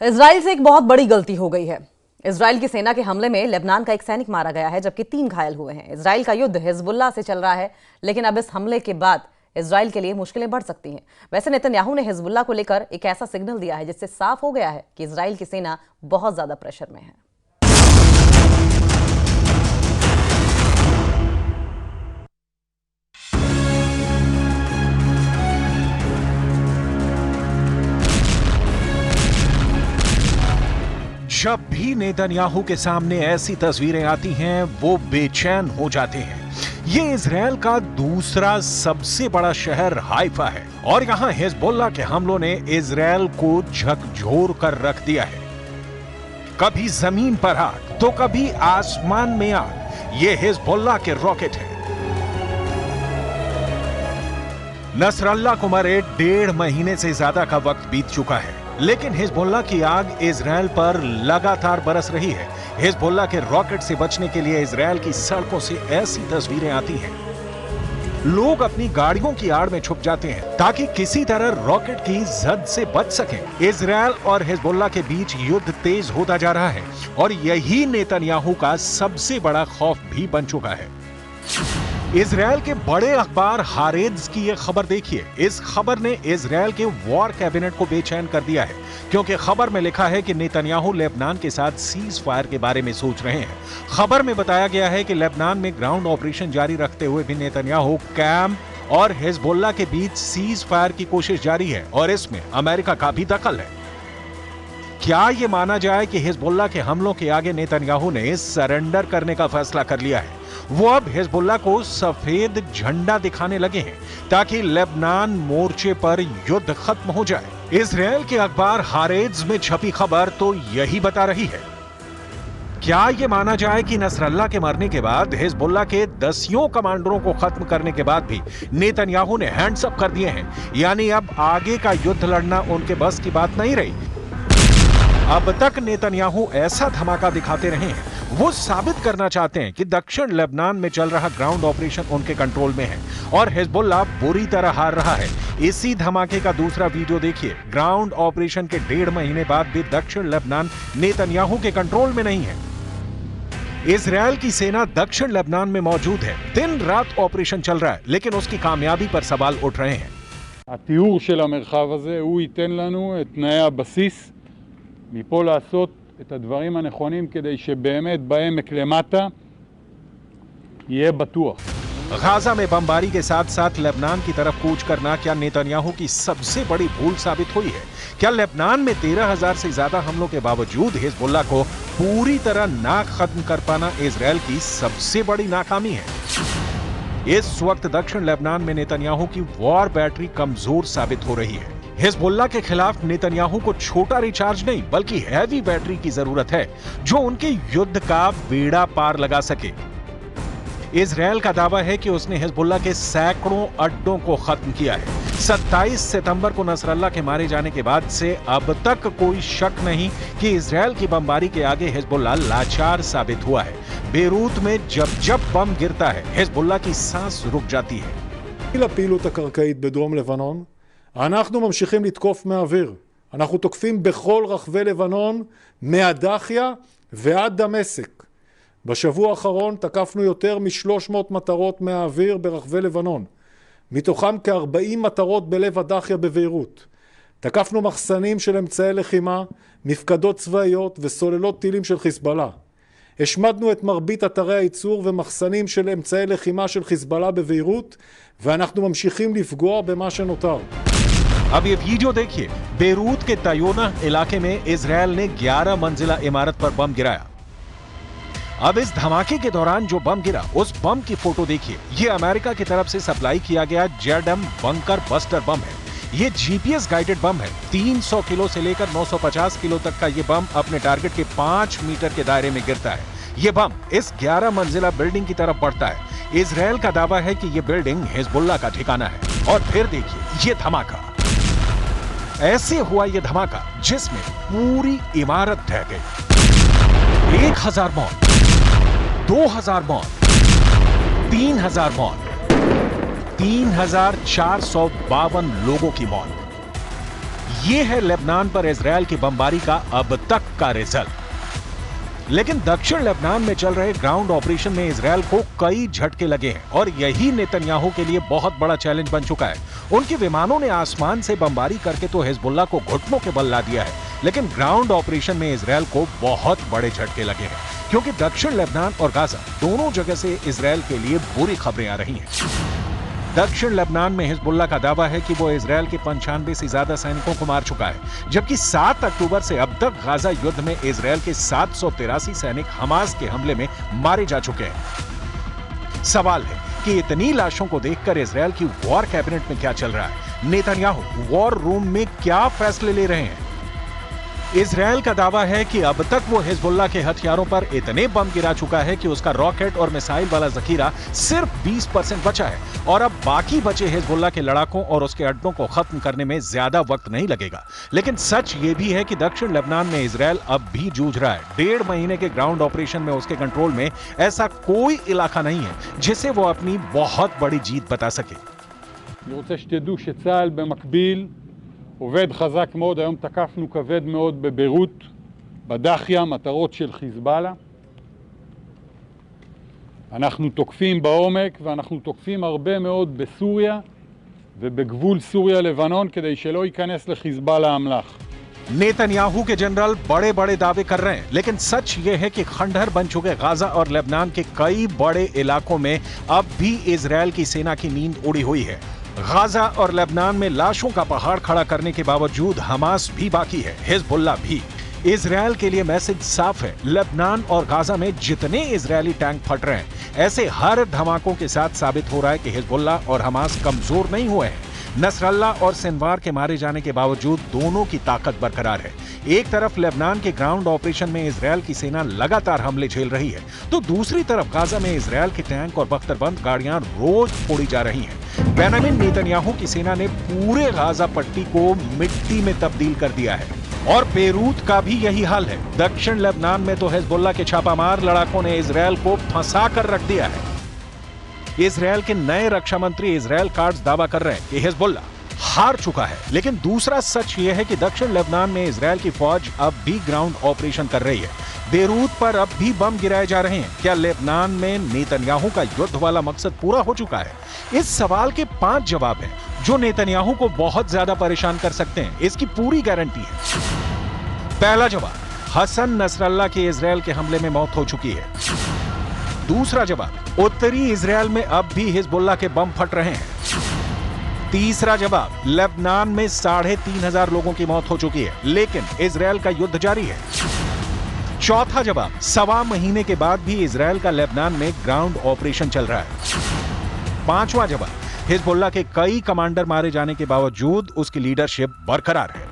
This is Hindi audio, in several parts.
इजराइल से एक बहुत बड़ी गलती हो गई है। इजराइल की सेना के हमले में लेबनान का एक सैनिक मारा गया है, जबकि 3 घायल हुए हैं। इजराइल का युद्ध हिजबुल्लाह से चल रहा है, लेकिन अब इस हमले के बाद इजराइल के लिए मुश्किलें बढ़ सकती हैं। वैसे नेतन्याहू ने हिजबुल्लाह को लेकर एक ऐसा सिग्नल दिया है जिससे साफ हो गया है कि इजराइल की सेना बहुत ज्यादा प्रेशर में है। जब भी नेतन्याहू के सामने ऐसी तस्वीरें आती हैं, वो बेचैन हो जाते हैं। ये इजराइल का दूसरा सबसे बड़ा शहर हाइफा है और यहाँ हिजबुल्लाह के हमलों ने इजराइल को झकझोर कर रख दिया है। कभी जमीन पर आग तो कभी आसमान में आग। ये हिजबुल्लाह के रॉकेट हैं। नसरल्लाह को मरे 1.5 महीने से ज्यादा का वक्त बीत चुका है, लेकिन हिजबुल्लाह की आग इजराइल पर लगातार बरस रही है। हिजबुल्लाह के रॉकेट से बचने के लिए इजराइल की सड़कों से ऐसी तस्वीरें आती हैं। लोग अपनी गाड़ियों की आड़ में छुप जाते हैं ताकि किसी तरह रॉकेट की जद से बच सकें। इजराइल और हिजबुल्लाह के बीच युद्ध तेज होता जा रहा है और यही नेतन्याहू का सबसे बड़ा खौफ भी बन चुका है। इजराइल के बड़े अखबार हारेट्ज की यह खबर देखिए। इस खबर ने इजराइल के वॉर कैबिनेट को बेचैन कर दिया है, क्योंकि खबर में लिखा है कि नेतन्याहू लेबनान के साथ सीज फायर के बारे में सोच रहे हैं। खबर में बताया गया है कि लेबनान में ग्राउंड ऑपरेशन जारी रखते हुए भी नेतन्याहू कैम्प और हिजबुल्लाह के बीच सीज फायर की कोशिश जारी है और इसमें अमेरिका का भी दखल है। क्या यह माना जाए कि हिजबुल्लाह के हमलों के आगे नेतन्याहू ने सरेंडर करने का फैसला कर लिया है? वो अब हिजबुल्लाह को सफेद झंडा दिखाने लगे हैं ताकि लेबनान मोर्चे पर युद्ध खत्म हो जाए। इजराइल के अखबार हारेट्ज में छपी खबर तो यही बता रही है। क्या यह माना जाए कि नसरल्लाह के मरने के बाद हिजबुल्लाह के 10 कमांडरों को खत्म करने के बाद भी नेतन्याहू ने हैंड्स अप कर दिए हैं, यानी अब आगे का युद्ध लड़ना उनके बस की बात नहीं रही। अब तक नेतन्याहू ऐसा धमाका दिखाते रहे हैं। वो साबित करना चाहते हैं कि दक्षिण लेबनान में चल रहा ग्राउंड ऑपरेशन उनके कंट्रोल में है और हिजबुल्लाह बुरी तरह हार रहा है। इसी धमाके का दूसरा वीडियो देखिए। ग्राउंड ऑपरेशन के 1.5 महीने बाद भी दक्षिण लेबनान नेतन्याहू के कंट्रोल में नहीं है। इजराइल की सेना दक्षिण लेबनान में मौजूद है। दिन रात ऑपरेशन चल रहा है, लेकिन उसकी कामयाबी पर सवाल उठ रहे हैं। התיאור של המרחב הזה הוא ייתן לנו את תנאי הבסיס מפה לעשות את הדברים הנכונים כדי שבאמת בעמק למטה יהיה בטוח। गाजा में बमबारी के साथ साथ लेबनान की तरफ कूच करना क्या नेतन्याहू की सबसे बड़ी भूल साबित हुई है? क्या लेबनान में 13,000 से ज्यादा हमलों के बावजूद हिजबुल्लाह को पूरी तरह ना खत्म कर पाना इजराइल की सबसे बड़ी नाकामी है? इस वक्त दक्षिण लेबनान में नेतन्याहू की वॉर बैटरी कमजोर साबित हो रही है। हिजबुल्लाह के खिलाफ नेतन्याहू को छोटा रिचार्ज नहीं बल्कि हैवी बैटरी की जरूरत है, जो उनके युद्ध का बेड़ा पार लगा सके। इजराइल का दावा है कि उसने हिजबुल्लाह के सैकड़ों अड्डों को खत्म किया है। 27 सितंबर को नसरल्लाह के मारे जाने के बाद से अब तक कोई शक नहीं कि इजराइल की बमबारी के आगे हिजबुल्लाह लाचार साबित हुआ है। बेरूत में जब जब बम गिरता है, हिजबुल्लाह की सांस रुक जाती है। לפעילות הקרקעית בדרום לבנון, אנחנו ממשיכים לתקוף מהאוויר. אנחנו תוקפים בכל רחבי לבנון, מהדחיה ועד דמשק. בשבוע האחרון תקפנו יותר מ-300 מטרות מהאוויר ברחבי לבנון. מתוכם כ-40 מטרות בלב הדחיה בביירות. תקפנו מחסנים של אמצעי לחימה, מפקדות צבאיות וסוללות טילים של חיזבאללה. השמדנו את מרבית אתרי הייצור ומחסנים של אמצעי לחימה של חיזבאללה בביירות, ואנחנו ממשיכים לפגוע במה שנותר. अब ये वीडियो देखिए। बेरूत के तायोना इलाके में इजराइल ने 11 मंजिला इमारत पर बम गिराया। अब इस धमाके के दौरान जो बम गिरा, उस बम की फोटो देखिए। ये अमेरिका की तरफ से सप्लाई किया गया जेडएम बंकर बस्टर बम है। ये जीपीएस गाइडेड बम है। 300 किलो से लेकर 950 किलो तक का ये बम अपने टारगेट के 5 मीटर के दायरे में गिरता है। ये बम इस 11 मंजिला बिल्डिंग की तरफ बढ़ता है। इजराइल का दावा है कि ये बिल्डिंग हिजबुल्लाह का ठिकाना है। और फिर देखिए ये धमाका। ऐसे हुआ ये धमाका जिसमें पूरी इमारत ढह गई। 1000 मौत, 2000 मौत, 3000 मौत, 3452 लोगों की मौत। ये है लेबनान पर इजरायल की बमबारी का अब तक का रिजल्ट। लेकिन दक्षिण लेबनान में चल रहे ग्राउंड ऑपरेशन में इजरायल को कई झटके लगे हैं और यही नेतन्याहू के लिए बहुत बड़ा चैलेंज बन चुका है। उनके विमानों ने आसमान से बमबारी करके तो हिजबुल्लाह को घुटनों के बल ला दिया है, लेकिन ग्राउंड ऑपरेशन में इजरायल को बहुत बड़े झटके लगे हैं, क्योंकि दक्षिण लेबनान और गाजा दोनों जगह से इजरायल के लिए बुरी खबरें आ रही हैं। दक्षिण लेबनान में हिजबुल्लाह का दावा है कि वो इजरायल के 95 से ज्यादा सैनिकों को मार चुका है, जबकि 7 अक्टूबर से अब तक गाजा युद्ध में इजरायल के 783 सैनिक हमास के हमले में मारे जा चुके हैं। सवाल है कि इतनी लाशों को देखकर इजरायल की वॉर कैबिनेट में क्या चल रहा है? नेतन्याहू वॉर रूम में क्या फैसले ले रहे हैं? इजरायल का दावा है कि अब तक वो हिजबुल्लाह के हथियारों पर इतने बम गिरा चुका है कि उसका रॉकेट और मिसाइल वाला जखीरा सिर्फ 20% बचा है और अब बाकी बचे हिजबुल्लाह के लड़ाकों और उसके अड्डों को खत्म करने में ज्यादा वक्त नहीं लगेगा। लेकिन सच ये भी है कि दक्षिण लेबनान में इजरायल अब भी जूझ रहा है। 1.5 महीने के ग्राउंड ऑपरेशन में उसके कंट्रोल में ऐसा कोई इलाका नहीं है जिसे वो अपनी बहुत बड़ी जीत बता सके। אני רוצה שתדעו שצה"ל במקביל עובד חזק מאוד. היום תקפנו כבד מאוד בביירות, בדחיה, מטרות של חיזבאללה. אנחנו תוקפים בעומק ואנחנו תוקפים הרבה מאוד בסוריה ובגבול סוריה-לבנון כדי שלא ייכנס לחיזבאללה אמל"ח. नेतन्याहू के जनरल बड़े बड़े दावे कर रहे हैं, लेकिन सच ये है कि खंडहर बन चुके गाजा और लेबनान के कई बड़े इलाकों में अब भी इजरायल की सेना की नींद उड़ी हुई है। गाजा और लेबनान में लाशों का पहाड़ खड़ा करने के बावजूद हमास भी बाकी है, हिजबुल्लाह भी। इजरायल के लिए मैसेज साफ है, लेबनान और गाजा में जितने इजरायली टैंक फट रहे हैं, ऐसे हर धमाकों के साथ साबित हो रहा है कि हिजबुल्लाह और हमास कमजोर नहीं हुए हैं। नसरल्लाह और सिनवार के मारे जाने के बावजूद दोनों की ताकत बरकरार है। एक तरफ लेबनान के ग्राउंड ऑपरेशन में इजरायल की सेना लगातार हमले झेल रही है, तो दूसरी तरफ गाजा में इजरायल के टैंक और बख्तरबंद गाड़ियां रोज फोड़ी जा रही हैं। बेंजामिन नेतन्याहू की सेना ने पूरे गाजा पट्टी को मिट्टी में तब्दील कर दिया है और बेरूत का भी यही हाल है। दक्षिण लेबनान में तो हिजबुल्लाह के छापामार लड़ाकों ने इजरायल को फंसा कर रख दिया है। इजरायल के नए रक्षा मंत्री इजरायल कार्ड्स दावा कर रहे हैं कि हिजबुल्लाह हार चुका है, लेकिन दूसरा सच यह है कि दक्षिण लेबनान में इजरायल की फौज अब भी ग्राउंड ऑपरेशन कर रही है। बेरूत पर अब भी बम गिराए जा रहे हैं। क्या लेबनान में नेतन्याहू का युद्ध वाला मकसद पूरा हो चुका है? इस सवाल के 5 जवाब हैं जो नेतन्याहू को बहुत ज्यादा परेशान कर सकते हैं, इसकी पूरी गारंटी है। पहला जवाब, हसन नसरल्लाह की इजरायल के हमले में मौत हो चुकी है। दूसरा जवाब, उत्तरी इजरायल में अब भी हिजबुल्लाह के बम फट रहे हैं। तीसरा जवाब, लेबनान में 3500 लोगों की मौत हो चुकी है, लेकिन इजरायल का युद्ध जारी है। चौथा जवाब, 1.25 महीने के बाद भी इजरायल का लेबनान में ग्राउंड ऑपरेशन चल रहा है। पांचवा जवाब, हिजबुल्लाह के कई कमांडर मारे जाने के बावजूद उसकी लीडरशिप बरकरार है।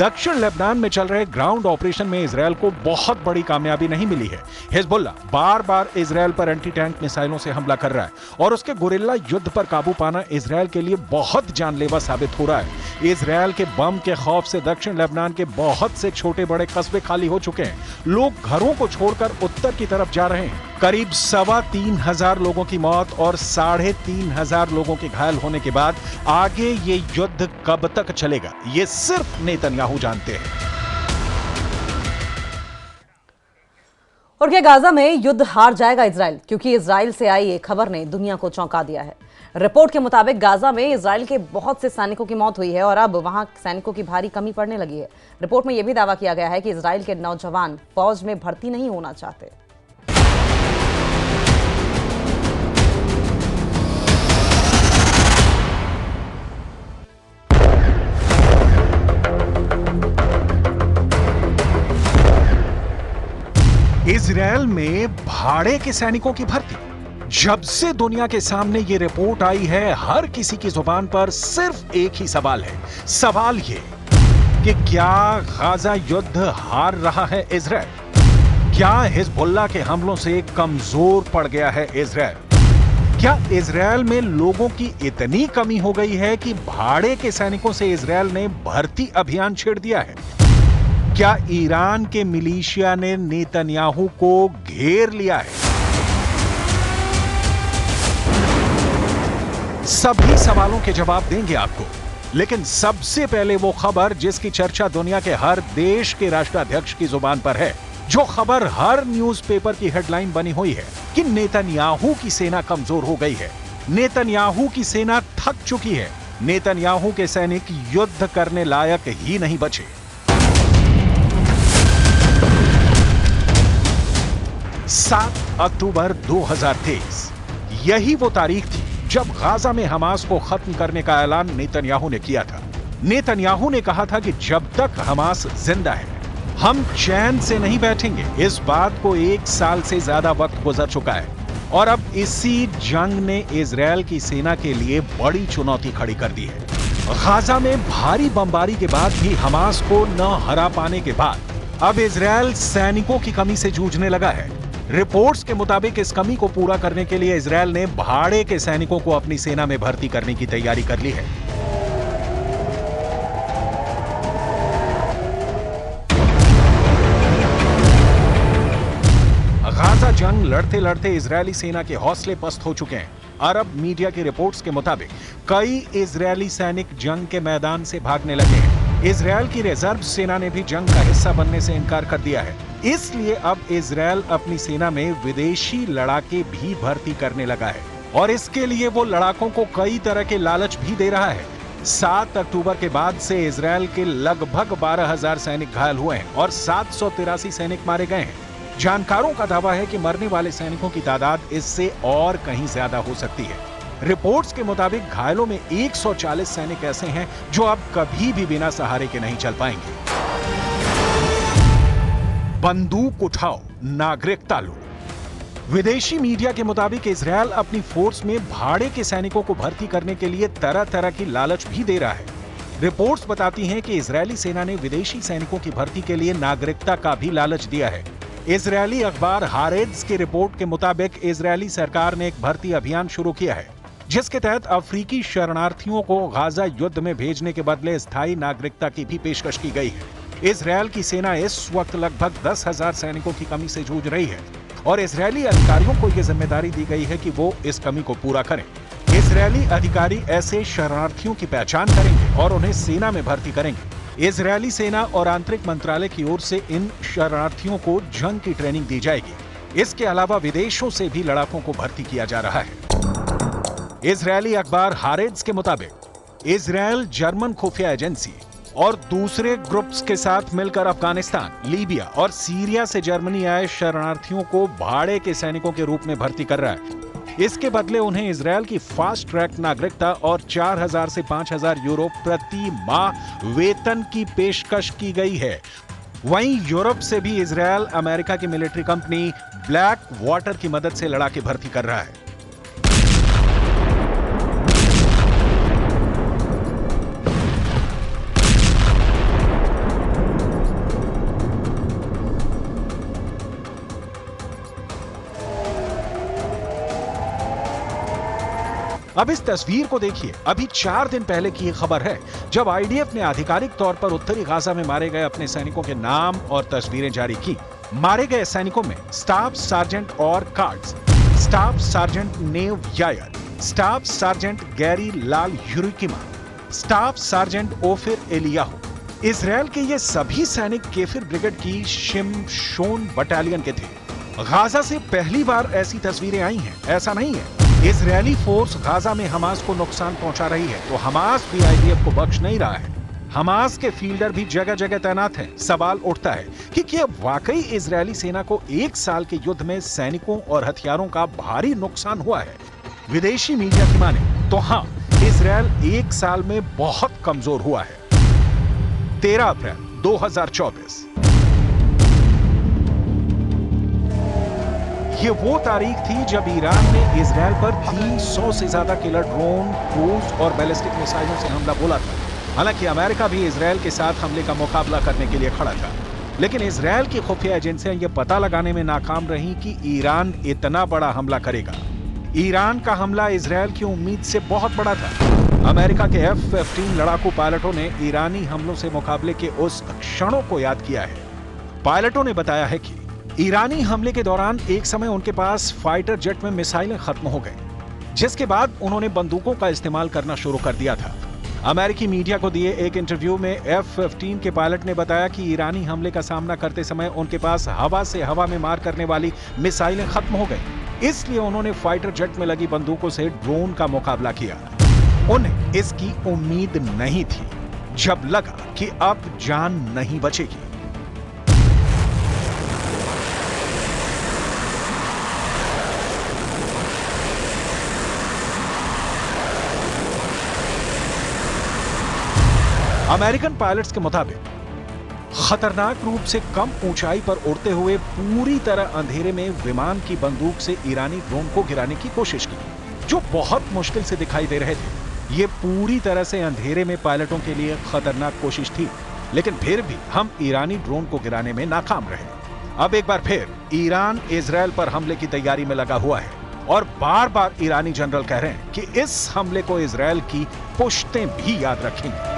दक्षिण लेबनान में चल रहे ग्राउंड ऑपरेशन में इजरायल को बहुत बड़ी कामयाबी नहीं मिली है। हिजबुल्लाह बार बार इजरायल पर एंटी टैंक मिसाइलों से हमला कर रहा है और उसके गुरिल्ला युद्ध पर काबू पाना इजरायल के लिए बहुत जानलेवा साबित हो रहा है। इजरायल के बम के खौफ से दक्षिण लेबनान के बहुत से छोटे बड़े कस्बे खाली हो चुके हैं। लोग घरों को छोड़कर उत्तर की तरफ जा रहे हैं। करीब 3,2500 लोगों की मौत और 3,500 लोगों के घायल होने के बाद आगे ये युद्ध कब तक चलेगा, ये सिर्फ नेतन्याहू जानते हैं। और क्या गाजा में युद्ध हार जाएगा इजराइल? क्योंकि इजराइल से आई एक खबर ने दुनिया को चौंका दिया है। रिपोर्ट के मुताबिक गाजा में इजराइल के बहुत से सैनिकों की मौत हुई है और अब वहां सैनिकों की भारी कमी पड़ने लगी है। रिपोर्ट में यह भी दावा किया गया है कि इजराइल के नौजवान फौज में भर्ती नहीं होना चाहते। इजरायल में भाड़े के सैनिकों की भर्ती। जब से दुनिया के सामने ये रिपोर्ट आई है, हर किसी की जुबान पर सिर्फ एक ही सवाल है। सवाल ये कि क्या गाजा युद्ध हार रहा है इजरायल? क्या हिजबुल्लाह के हमलों से कमजोर पड़ गया है इजरायल? क्या इजरायल में लोगों की इतनी कमी हो गई है कि भाड़े के सैनिकों से इजरायल ने भर्ती अभियान छेड़ दिया है? क्या ईरान के मिलिशिया ने नेतन्याहू को घेर लिया है? सभी सवालों के जवाब देंगे आपको, लेकिन सबसे पहले वो खबर जिसकी चर्चा दुनिया के हर देश के राष्ट्राध्यक्ष की जुबान पर है, जो खबर हर न्यूज़पेपर की हेडलाइन बनी हुई है कि नेतन्याहू की सेना कमजोर हो गई है, नेतन्याहू की सेना थक चुकी है, नेतन्याहू के सैनिक युद्ध करने लायक ही नहीं बचे। अक्टूबर 2023 यही वो तारीख थी जब गाजा में हमास को खत्म करने का ऐलान नेतन्याहू ने किया था। नेतन्याहू ने कहा था कि जब तक हमास जिंदा है हम चैन से नहीं बैठेंगे। इस बात को 1 साल से ज्यादा वक्त गुजर चुका है और अब इसी जंग ने इजरायल की सेना के लिए बड़ी चुनौती खड़ी कर दी है। गाजा में भारी बमबारी के बाद भी हमास को न हरा पाने के बाद अब इजरायल सैनिकों की कमी से जूझने लगा है। रिपोर्ट्स के मुताबिक इस कमी को पूरा करने के लिए इजरायल ने भाड़े के सैनिकों को अपनी सेना में भर्ती करने की तैयारी कर ली है। गाजा जंग लड़ते लड़ते इजरायली सेना के हौसले पस्त हो चुके हैं। अरब मीडिया की रिपोर्ट्स के मुताबिक कई इजरायली सैनिक जंग के मैदान से भागने लगे हैं। इजरायल की रिजर्व सेना ने भी जंग का हिस्सा बनने से इनकार कर दिया है। इसलिए अब इजरायल अपनी सेना में विदेशी लड़ाके भी भर्ती करने लगा है और इसके लिए वो लड़ाकों को कई तरह के लालच भी दे रहा है। 7 अक्टूबर के बाद से इजरायल के लगभग 12,000 सैनिक घायल हुए हैं और 783 सैनिक मारे गए हैं। जानकारों का दावा है कि मरने वाले सैनिकों की तादाद इससे और कहीं ज्यादा हो सकती है। रिपोर्ट्स के मुताबिक घायलों में 140 सैनिक ऐसे हैं जो अब कभी भी बिना सहारे के नहीं चल पाएंगे। बंदूक उठाओ, नागरिकता लो। विदेशी मीडिया के मुताबिक इजरायल अपनी फोर्स में भाड़े के सैनिकों को भर्ती करने के लिए तरह तरह की लालच भी दे रहा है। रिपोर्ट्स बताती हैं कि इजरायली सेना ने विदेशी सैनिकों की भर्ती के लिए नागरिकता का भी लालच दिया है। इजरायली अखबार हारेट्ज की रिपोर्ट के मुताबिक इजरायली सरकार ने एक भर्ती अभियान शुरू किया है जिसके तहत अफ्रीकी शरणार्थियों को गाजा युद्ध में भेजने के बदले स्थायी नागरिकता की भी पेशकश की गई है। इजरायल की सेना इस वक्त लगभग 10,000 सैनिकों की कमी से जूझ रही है और इजरायली अधिकारियों को यह जिम्मेदारी दी गई है कि वो इस कमी को पूरा करें। इजरायली अधिकारी ऐसे शरणार्थियों की पहचान करेंगे और उन्हें सेना में भर्ती करेंगे। इजरायली सेना और आंतरिक मंत्रालय की ओर से इन शरणार्थियों को जंग की ट्रेनिंग दी जाएगी। इसके अलावा विदेशों से भी लड़ाकों को भर्ती किया जा रहा है। इजरायली अखबार हारेट्ज के मुताबिक इजरायल जर्मन खुफिया एजेंसी और दूसरे ग्रुप्स के साथ मिलकर अफगानिस्तान, लीबिया और सीरिया से जर्मनी आए शरणार्थियों को भाड़े के सैनिकों के रूप में भर्ती कर रहा है। इसके बदले उन्हें इजरायल की फास्ट ट्रैक नागरिकता और 4,000 से 5,000 यूरो प्रति माह वेतन की पेशकश की गई है। वहीं यूरोप से भी इजरायल अमेरिका की मिलिट्री कंपनी ब्लैक वाटर की मदद से लड़ाके भर्ती कर रहा है। अब इस तस्वीर को देखिए। अभी 4 दिन पहले की ये खबर है जब आईडीएफ ने आधिकारिक तौर पर उत्तरी गाजा में मारे गए अपने सैनिकों के नाम और तस्वीरें जारी की। मारे गए सैनिकों में स्टाफ सार्जेंट और कार्ड्स, staff sergeant Nave Yair, staff sergeant Gary लाल यूरिकिमा, staff sergeant Ofir Eliyahu. Israel के ये सभी सैनिक केफिर ब्रिगेड की शिमशोन बटालियन के थे। गाजा से पहली बार ऐसी तस्वीरें आई हैं। ऐसा नहीं है इजरायली फोर्स गाजा में हमास को नुकसान पहुंचा रही है तो हमास भी आईडीएफ को बख्श नहीं रहा है। हमास के फील्डर भी जगह जगह तैनात हैं। सवाल उठता है कि क्या वाकई इजरायली सेना को 1 साल के युद्ध में सैनिकों और हथियारों का भारी नुकसान हुआ है? विदेशी मीडिया की माने तो हाँ, इजरायल 1 साल में बहुत कमजोर हुआ है। 13 अप्रैल 2024 ये वो तारीख थी जब ईरान ने इजरायल पर 300 से ज्यादा किलर ड्रोन, क्रूज और बैलिस्टिक मिसाइलों से हमला बोला था। हालांकि अमेरिका भी इजरायल के साथ हमले का मुकाबला करने के लिए खड़ा था, लेकिन इजरायल की खुफिया एजेंसियां ये पता लगाने में नाकाम रहीं कि ईरान इतना बड़ा हमला करेगा। ईरान का हमला इजरायल की उम्मीद से बहुत बड़ा था। अमेरिका के F-15 लड़ाकू पायलटों ने ईरानी हमलों से मुकाबले के उस क्षणों को याद किया है। पायलटों ने बताया है कि ईरानी हमले के दौरान एक समय उनके पास फाइटर जेट में मिसाइलें खत्म हो गई, जिसके बाद उन्होंने बंदूकों का इस्तेमाल करना शुरू कर दिया था। अमेरिकी मीडिया को दिए एक इंटरव्यू में F-15 के पायलट ने बताया कि ईरानी हमले का सामना करते समय उनके पास हवा से हवा में मार करने वाली मिसाइलें खत्म हो गई, इसलिए उन्होंने फाइटर जेट में लगी बंदूकों से ड्रोन का मुकाबला किया। उन्हें इसकी उम्मीद नहीं थी जब लगा कि अब जान नहीं बचेगी। अमेरिकन पायलट्स के मुताबिक खतरनाक रूप से कम ऊंचाई पर उड़ते हुए पूरी तरह अंधेरे में विमान की बंदूक से ईरानी ड्रोन को गिराने की कोशिश की, जो बहुत मुश्किल से दिखाई दे रहे थे। ये पूरी तरह से अंधेरे में पायलटों के लिए खतरनाक कोशिश थी, लेकिन फिर भी हम ईरानी ड्रोन को गिराने में नाकाम रहे। अब एक बार फिर ईरान इजरायल पर हमले की तैयारी में लगा हुआ है और बार बार ईरानी जनरल कह रहे हैं कि इस हमले को इजरायल की पुश्तें भी याद रखेंगी।